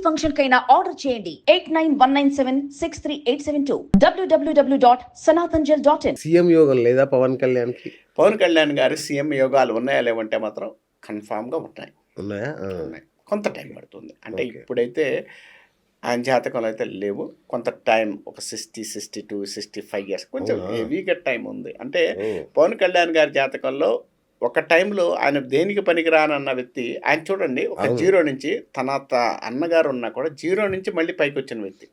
Function కైనా order చేయండి 8919763872 www.sanatanjal.in. CM యోగం లేదా పవన్ కళ్యాణ్కి? పవన్ కళ్యాణ్ గారి సీఎం యోగాలు ఉన్నాయా లేవంటే మాత్రం కన్ఫామ్గా ఉన్నాయి. ఉన్నాయా? ఉన్నాయి. కొంత టైం పడుతుంది. అంటే ఇప్పుడైతే ఆయన జాతకంలో అయితే లేవు. కొంత టైం ఒక 60, 62, 65 ఇయర్స్ కొంచెం హెవీగా టైం ఉంది. అంటే పవన్ కళ్యాణ్ గారి జాతకంలో ఒక టైంలో ఆయన దేనికి పనికిరానన్న వ్యక్తి, ఆయన చూడండి ఒక జీరో నుంచి తన అన్నగారు ఉన్నా కూడా జీరో నుంచి మళ్ళీ పైకి వచ్చిన వ్యక్తి.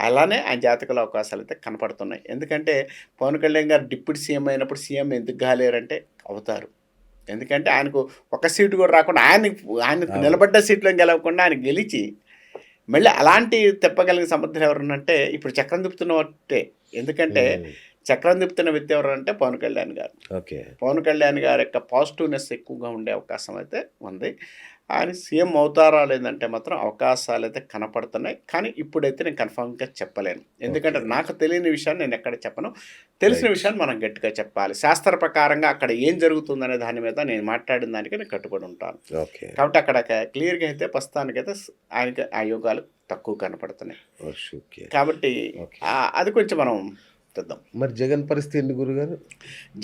అలానే ఆయన జాతకంలో అవకాశాలు అయితే కనపడుతున్నాయి. ఎందుకంటే పవన్ కళ్యాణ్ గారు డిప్యూటీ సీఎం అయినప్పుడు సీఎం ఎందుకు కాలేరంటే అవుతారు. ఎందుకంటే ఆయనకు ఒక సీటు కూడా రాకుండా ఆయనకు నిలబడ్డ సీట్లో గెలవకుండా ఆయన గెలిచి మళ్ళీ అలాంటి తెప్పగలిగిన సమర్థులు ఎవరన్నంటే ఇప్పుడు చక్రం తిప్పుతున్నట్టే. ఎందుకంటే చక్రం తిప్పుతున్న వ్యక్తి ఎవరంటే పవన్ కళ్యాణ్ గారు. పవన్ కళ్యాణ్ గారి యొక్క పాజిటివ్నెస్ ఎక్కువగా ఉండే అవకాశం అయితే ఉంది. ఆయన సీఎం అవుతారా లేదంటే మాత్రం అవకాశాలు అయితే కనపడుతున్నాయి. కానీ ఇప్పుడైతే నేను కన్ఫామ్గా చెప్పలేను. ఎందుకంటే నాకు తెలియని విషయాన్ని నేను ఎక్కడ చెప్పను. తెలిసిన విషయాన్ని మనం గట్టిగా చెప్పాలి. శాస్త్ర ప్రకారంగా అక్కడ ఏం జరుగుతుందనే దాని మీద నేను మాట్లాడిన దానికి నేను కట్టుబడి ఉంటాను. కాబట్టి అక్కడ క్లియర్గా అయితే ప్రస్తుతానికైతే ఆయనకి ఆ యోగాలు తక్కువ కనపడుతున్నాయి. కాబట్టి అది కొంచెం మనం తెద్దాం. మరి జగన్ పరిస్థితి ఏంటి గురుగారు?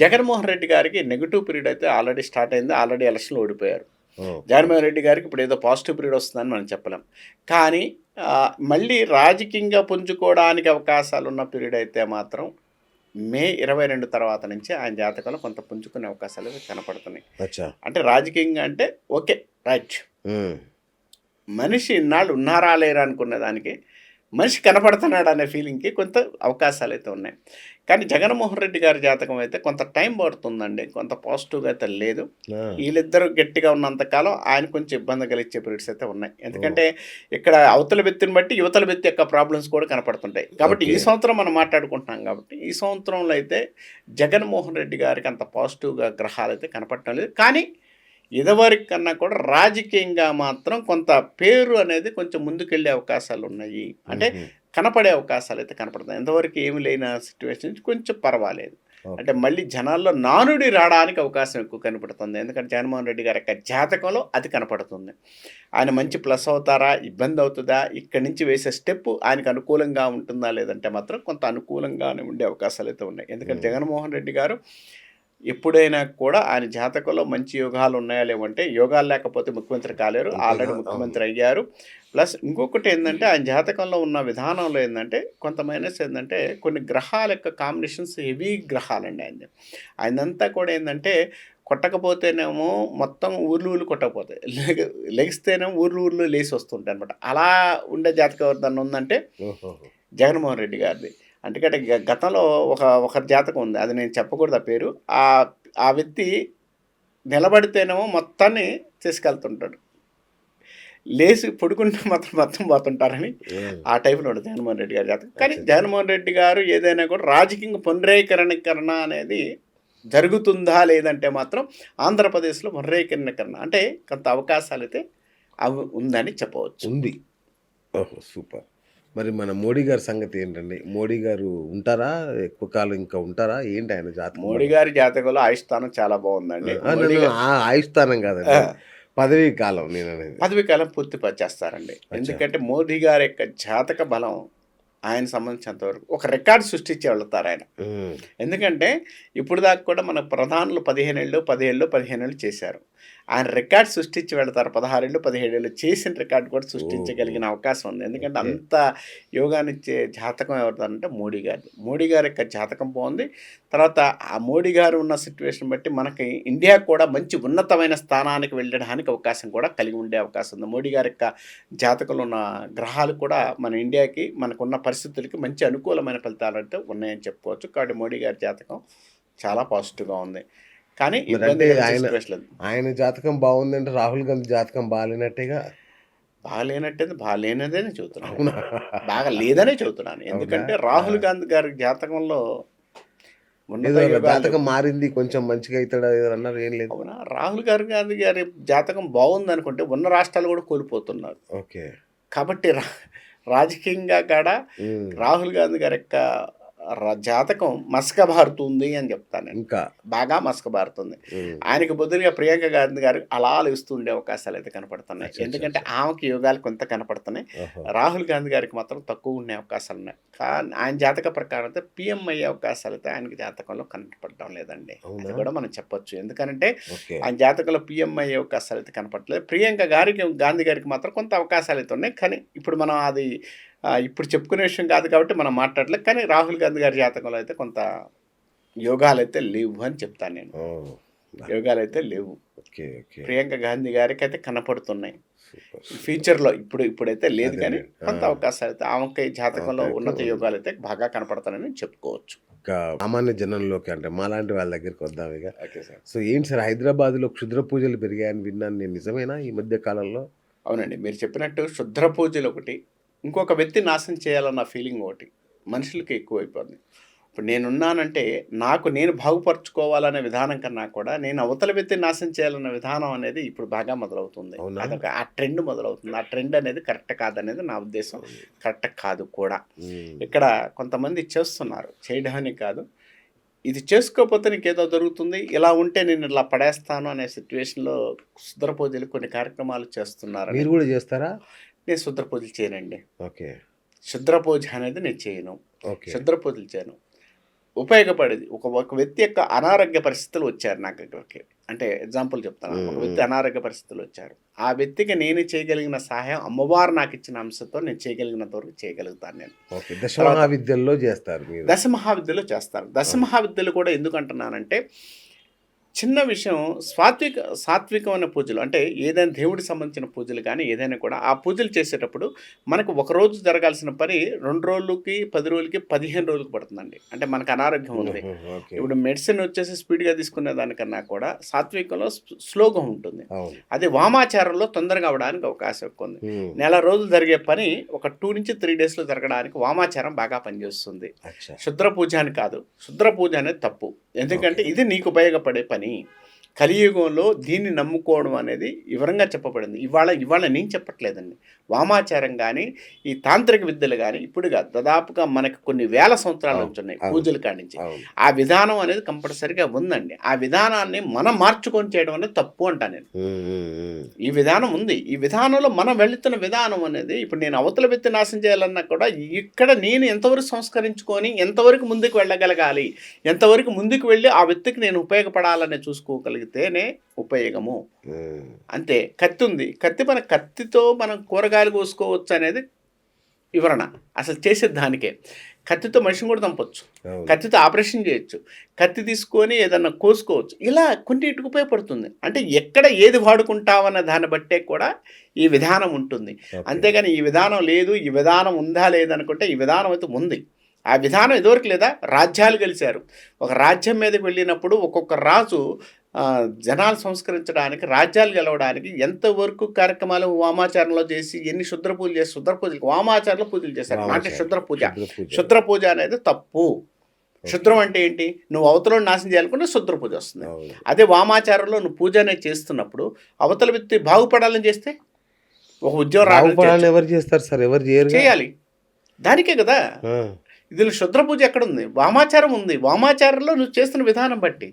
జగన్మోహన్ రెడ్డి గారికి నెగిటివ్ పీరియడ్ అయితే ఆల్రెడీ స్టార్ట్ అయింది. ఆల్రెడీ ఎలక్షన్లో ఓడిపోయారు. జగన్మోహన్ రెడ్డి గారికి ఇప్పుడు ఏదో పాజిటివ్ పీరియడ్ వస్తుందని మనం చెప్పలేం. కానీ మళ్ళీ రాజకీయంగా పుంజుకోవడానికి అవకాశాలు ఉన్న పీరియడ్ అయితే మాత్రం మే 22 తర్వాత నుంచి ఆయన జాతకంలో కొంత పుంజుకునే అవకాశాలు కనపడుతున్నాయి. అంటే రాజకీయంగా అంటే ఓకే రైట్, మనిషి ఇన్నాళ్ళు ఉన్నారా లేరా అనుకునే దానికి మనిషి కనపడుతున్నాడు అనే ఫీలింగ్కి కొంత అవకాశాలు అయితే ఉన్నాయి. కానీ జగన్మోహన్ రెడ్డి గారి జాతకం అయితే కొంత టైం పడుతుందండి. కొంత పాజిటివ్గా అయితే లేదు. వీళ్ళిద్దరూ గట్టిగా ఉన్నంతకాలం ఆయన కొంచెం ఇబ్బంది కలిగించే పీరియడ్స్ అయితే ఉన్నాయి. ఎందుకంటే ఇక్కడ అవతల వ్యక్తిని బట్టి యువతల వ్యక్తి యొక్క ప్రాబ్లమ్స్ కూడా కనపడుతుంటాయి. కాబట్టి ఈ సంవత్సరం మనం మాట్లాడుకుంటున్నాం కాబట్టి ఈ సంవత్సరంలో అయితే జగన్మోహన్ రెడ్డి గారికి అంత పాజిటివ్గా గ్రహాలు అయితే కనపడటం లేదు. కానీ ఇదివరకు కన్నా కూడా రాజకీయంగా మాత్రం కొంత పేరు అనేది కొంచెం ముందుకెళ్ళే అవకాశాలు ఉన్నాయి. అంటే కనపడే అవకాశాలు అయితే కనపడుతున్నాయి. ఎంతవరకు ఏమి లేని సిచ్యువేషన్ కొంచెం పర్వాలేదు. అంటే మళ్ళీ జనాల్లో నానుడి రావడానికి అవకాశం ఎక్కువ కనపడుతుంది. ఎందుకంటే జగన్మోహన్ రెడ్డి గారి యొక్క జాతకంలో అది కనపడుతుంది. ఆయన మంచి ప్లస్ అవుతారా, ఇబ్బంది అవుతుందా, ఇక్కడి నుంచి వేసే స్టెప్ ఆయనకు అనుకూలంగా ఉంటుందా లేదంటే మాత్రం కొంత అనుకూలంగానే ఉండే అవకాశాలు అయితే ఉన్నాయి. ఎందుకంటే జగన్మోహన్ రెడ్డి గారు ఎప్పుడైనా కూడా ఆయన జాతకంలో మంచి యోగాలు ఉన్నాయా లేవంటే యోగాలు లేకపోతే ముఖ్యమంత్రి కాలేరు. ఆల్రెడీ ముఖ్యమంత్రి అయ్యారు. ప్లస్ ఇంకొకటి ఏంటంటే ఆయన జాతకంలో ఉన్న విధానంలో ఏంటంటే కొంత మైనస్ ఏంటంటే కొన్ని గ్రహాల యొక్క కాంబినేషన్స్ హెవీ గ్రహాలండి. ఆయనంతా కూడా ఏంటంటే కొట్టకపోతేనేమో మొత్తం ఊర్లు కొట్టకపోతాయి, లెగిస్తేనేమో ఊర్లు లేచి వస్తుంటాయి అనమాట. అలా ఉండే జాతకం ఎవరిదన్నా ఉందంటే జగన్మోహన్ రెడ్డి గారిది. అందుకంటే గతంలో ఒకరి జాతకం ఉంది, అది నేను చెప్పకూడదు ఆ పేరు. ఆ వ్యక్తి నిలబడితేనేమో మొత్తాన్ని తీసుకెళ్తుంటాడు, లేచి పొడుకుంటే మొత్తం పోతుంటారని ఆ టైపులో ఉంటుంది జగన్మోహన్ రెడ్డి గారి జాతకం. కానీ జగన్మోహన్ రెడ్డి గారు ఏదైనా కూడా రాజకీయంగా పునరేకరణీకరణ అనేది జరుగుతుందా లేదంటే మాత్రం ఆంధ్రప్రదేశ్లో పునరేకరణీకరణ అంటే కొంత అవకాశాలు అయితే ఉందని చెప్పవచ్చు. ఉంది. సూపర్. మరి మన మోడీ గారి సంగతి ఏంటండి? మోడీ గారు ఉంటారా, ఎక్కువ కాలం ఇంకా ఉంటారా ఏంటి ఆయన జాతకం? మోడీ గారి జాతకంలో ఆయుష్స్థానం చాలా బాగుందండి. ఆయుష్స్థానం కాదండి, పదవీ కాలం. నేను అనేది పదవీ కాలం పూర్తి చేస్తారండి. ఎందుకంటే మోదీ గారి యొక్క జాతక బలం ఆయన సంబంధించినంత వరకు ఒక రికార్డు సృష్టించి వెళ్తారు ఆయన. ఎందుకంటే ఇప్పుడు దాకా కూడా మన ప్రధానులు 15 ఏళ్ళు 15 ఏళ్ళు చేశారు. ఆయన రికార్డు సృష్టించి వెళ్తారు. 16 ఏళ్ళు 17 ఏళ్ళు చేసిన రికార్డు కూడా సృష్టించగలిగిన అవకాశం ఉంది. ఎందుకంటే అంత యోగానిచ్చే జాతకం ఎవరిదంటే మోడీ గారి యొక్క జాతకం బాగుంది. తర్వాత ఆ మోడీ గారు ఉన్న సిచ్యువేషన్ బట్టి మనకి ఇండియా కూడా మంచి ఉన్నతమైన స్థానానికి వెళ్ళడానికి అవకాశం కూడా కలిగి ఉండే అవకాశం ఉంది. మోడీ గారి యొక్క జాతకంలో ఉన్న గ్రహాలు కూడా మన ఇండియాకి మనకున్న పరిస్థితులకి మంచి అనుకూలమైన ఫలితాలు అంటే ఉన్నాయని చెప్పుకోవచ్చు. కాబట్టి మోడీ గారి జాతకం చాలా పాజిటివ్గా ఉంది. కానీ ఆయన జాతకం బాగుందంటే రాహుల్ గాంధీ జాతకం బాగాలేనట్టేగా? బాగాలేనదే చెబుతున్నాను, బాగా లేదనే చెబుతున్నాను. ఎందుకంటే రాహుల్ గాంధీ గారి జాతకంలో జాతకం మారింది, కొంచెం మంచిగా అవుతాడు అన్నారు. ఏం లేదు. అవునా? రాహుల్ గాంధీ గారి జాతకం బాగుంది అనుకుంటే ఉన్న రాష్ట్రాలు కూడా కోల్పోతున్నారు. కాబట్టి రాజకీయంగా కాడ రాహుల్ గాంధీ గారి యొక్క జాతకం మసకబారుతుంది అని చెప్తాను నేను. ఇంకా బాగా మసకబారుతుంది. ఉమ్. ఆయనకు బదులుగా ప్రియాంక గాంధీ గారు అలా లేస్తూ ఉండే అవకాశాలు అయితే కనపడుతున్నాయి. అచ్చా, ఎందుకంటే ఆమెకి యోగాలు కొంత కనపడుతున్నాయి. ఓహో. రాహుల్ గాంధీ గారికి మాత్రం తక్కువ ఉండే అవకాశాలు ఉన్నాయి. కానీ ఆయన జాతక ప్రకారం అయితే పిఎం అయ్యే అవకాశాలు అయితే ఆయనకి జాతకంలో కనపడడం లేదండి. అది అవునా? కూడా మనం చెప్పొచ్చు. ఎందుకంటే ఓకే. ఆయన జాతకంలో పిఎం అయ్యే అవకాశాలు అయితే కనపడలేదు. ప్రియాంక గాంధీ గారికి మాత్రం కొంత అవకాశాలు అయితే ఉన్నాయి. కానీ ఇప్పుడు మనం అది ఇప్పుడు చెప్పుకునే విషయం కాదు కాబట్టి మనం మాట్లాడలేదు. కానీ రాహుల్ గాంధీ గారి జాతకంలో అయితే కొంత యోగాలు అయితే లేవు అని చెప్తాను నేను. ఓ. యోగాలు అయితే లేవు. Okay okay. ప్రియాంక గాంధీ గారికి అయితే కనపడుతున్నాయి. సూపర్. ఫ్యూచర్లో ఇప్పుడైతే లేదు. కానీ అదేలే. కొంత అవకాశాలు అయితే ఆమెకి జాతకంలో ఓకే. ఉన్నత యోగాలు అయితే బాగా కనపడతానని చెప్పుకోవచ్చు. ఇంకా సామాన్య జనంలోకి అంటే మాలాంటి వాళ్ళ దగ్గరికి వద్దాం ఇక. Okay sir. సో ఏంటి సార్, హైదరాబాద్లో క్షుద్ర పూజలు పెరిగాయని విన్నాను నేను, నిజమేనా ఈ మధ్య కాలంలో? అవునండి, మీరు చెప్పినట్టు శుద్ర పూజలు ఒకటి, ఇంకొక వ్యక్తి నాశనం చేయాలన్న ఫీలింగ్ ఒకటి మనుషులకి ఎక్కువైపోయింది. ఇప్పుడు నేనున్నానంటే నేను బాగుపరుచుకోవాలనే విధానం కన్నా కూడా నేను అవతల వ్యక్తి నాశనం చేయాలన్న విధానం అనేది ఇప్పుడు బాగా మొదలవుతుంది. అవునా? అదొక ఆ ట్రెండ్ మొదలవుతుంది. ఆ ట్రెండ్ అనేది కరెక్ట్ కాదనేది నా ఉద్దేశం. కరెక్ట్ కాదు కూడా. ఉమ్. ఇక్కడ కొంతమంది చేస్తున్నారు, చేయడానికి కాదు, ఇది చేసుకోకపోతే నీకేదో జరుగుతుంది, ఇలా ఉంటే నేను ఇలా పడేస్తాను అనే సిచ్యువేషన్లో శుద్ర పూజలు కొన్ని కార్యక్రమాలు చేస్తున్నారు. మీరు కూడా చేస్తారా? నేను శుద్ర పూజలు చేయనండి. ఓకే శుద్ర పూజ అనేది నేను చేయను. ఓకే. శుద్ర పూజలు చేయను. ఉపయోగపడేది ఒక వ్యక్తి యొక్క అనారోగ్య పరిస్థితులు వచ్చారు నా దగ్గరికి, అంటే ఎగ్జాంపుల్ చెప్తాను. ఒక వ్యక్తి అనారోగ్య పరిస్థితులు వచ్చారు. ఆ వ్యక్తికి నేను చేయగలిగిన సహాయం అమ్మవారు నాకు ఇచ్చిన అంశంతో నేను చేయగలిగినంత వరకు చేయగలుగుతాను నేను. ఓకే. దశమహావిద్యల్లో చేస్తారు మీరు? దశ మహావిద్యలో చేస్తారు. దశ మహావిద్యలు కూడా ఎందుకు అంటున్నానంటే, చిన్న విషయం, సాత్వికమైన పూజలు అంటే ఏదైనా దేవుడికి సంబంధించిన పూజలు కానీ ఏదైనా కూడా ఆ పూజలు చేసేటప్పుడు మనకు ఒక రోజు జరగాల్సిన పని 2 రోజులకి 10 రోజులకి 15 రోజులకి పడుతుందండి. అంటే మనకు అనారోగ్యం ఉంది. ఓకే. ఇప్పుడు మెడిసిన్ వచ్చేసి స్పీడ్గా తీసుకునే దానికన్నా కూడా సాత్వికంలో స్లోగా ఉంటుంది. అవును. అదే వామాచారంలో తొందరగా అవడానికి అవకాశం ఎక్కువ ఉంది. ఉమ్. నెల రోజులు జరిగే పని ఒక 2 నుంచి 3 డేస్లో జరగడానికి వామాచారం బాగా పనిచేస్తుంది. అచ్చా. శుద్ర పూజ అని కాదు. శుద్ర పూజ అనేది తప్పు. ఎందుకంటే ఇది నీకు ఉపయోగపడే పని. కలియుగంలో దీన్ని నమ్ముకోవడం అనేది వివరంగా చెప్పబడింది. ఇవాళ నేను చెప్పట్లేదండి. వామాచారం కానీ ఈ తాంత్రిక విద్యలు కానీ ఇప్పుడు కాదు, దాదాపుగా మనకు కొన్ని వేల సంవత్సరాల నుంచి ఉన్నాయి పూజల కాడి నుంచి. అవును. ఆ విధానం అనేది కంపల్సరిగా ఉందండి. ఆ విధానాన్ని మనం మార్చుకొని చేయడం అనేది తప్పు అంటా నేను. ఉమ్, ఉమ్, ఉమ్. ఈ విధానం ఉంది. ఈ విధానంలో మనం వెళుతున్న విధానం అనేది ఇప్పుడు నేను అవతల వ్యక్తి నాశనం చేయాలన్నా కూడా ఇక్కడ నేను ఎంతవరకు సంస్కరించుకొని ఎంతవరకు ముందుకు వెళ్ళగలగాలి, ఎంతవరకు ముందుకు వెళ్ళి ఆ వ్యక్తికి నేను ఉపయోగపడాలని చూసుకోగలిగితేనే ఉపయోగము. ఉమ్. అంతే. కత్తి ఉంది, కత్తితో మనం కూరగాయలు కోసుకోవచ్చు అనేది వివరణ. అసలు చేసేది దానికే. కత్తితో మనిషిని కూడా చంపొచ్చు, అవును. కత్తితో ఆపరేషన్ చేయొచ్చు, కత్తి తీసుకొని ఏదన్నా కోసుకోవచ్చు. ఇలా కొన్నిటికి ఉపయోగపడుతుంది. అంటే ఎక్కడ ఏది వాడుకుంటావన్న దాన్ని బట్టే కూడా ఈ విధానం ఉంటుంది. ఓకే. అంతేగాని ఈ విధానం లేదు, ఈ విధానం ఉందా లేదనుకుంటే ఈ విధానం అయితే ఉంది. ఆ విధానం ఇదివరకు లేదా? రాజ్యాలు గెలిచారు. ఒక రాజ్యం మీదకి వెళ్ళినప్పుడు ఒక్కొక్క రాజు జనాలు సంస్కరించడానికి, రాజ్యాలు గెలవడానికి ఎంతవరకు కార్యక్రమాలు వామాచారంలో చేసి ఎన్ని శుద్ర పూజలు చేసి, శుద్ర పూజలు వామాచారంలో పూజలు చేశారు. అంటే శుద్ర పూజ. శుద్ర పూజ అనేది తప్పు. శుద్రం అంటే ఏంటి? నువ్వు అవతల నాశనం చేయాలనుకుంటే శుద్ర పూజ వస్తుంది. అవును. అదే వామాచారంలో నువ్వు పూజ అనేది చేస్తున్నప్పుడు అవతల వ్యక్తి బాగుపడాలని చేస్తే ఒక ఉద్యోగం బాగుపడాలని ఎవరు చేస్తారు సార్? ఎవరు చేయరు. చేయాలి. దానికే కదా. ఇందులో శుద్ర పూజ ఎక్కడుంది? వామాచారం ఉంది. వామాచారంలో నువ్వు చేస్తున్న విధానం బట్టి